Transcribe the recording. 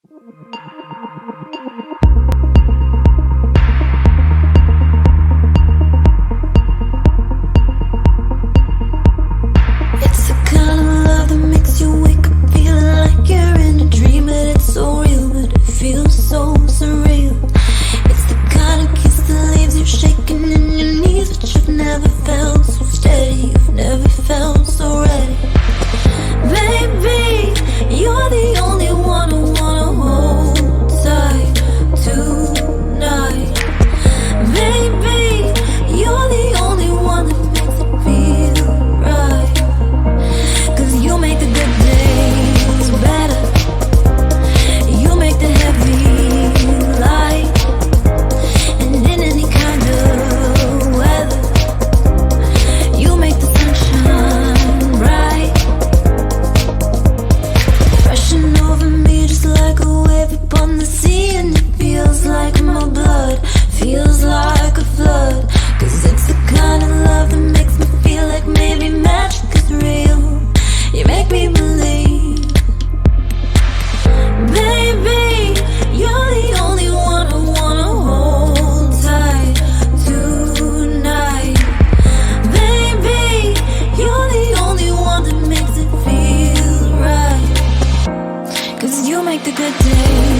It's the kind of love that makes you wake up feeling like you're in a dream, but it's so real, but it feels so surreal. It's the kind of kiss that leaves you shaking in your knees, but you've never felt so steady, you've never felt so ready. Baby, you're the only one I wanna hold tight tonight. Baby, you're the only one that makes it feel right. 'Cause you make the good days better, you make the heavy light, and in any kind of weather, you make the sunshine bright. Rushing over me just like a wave upon the sea, and it feels like my blood, feels like a flood. 'Cause it's the kind of love that makes me feel like maybe magic is real. You make me believe. Baby, you're the only one I wanna hold tight tonight. Baby, you're the only one that makes it feel right. 'Cause you make the good days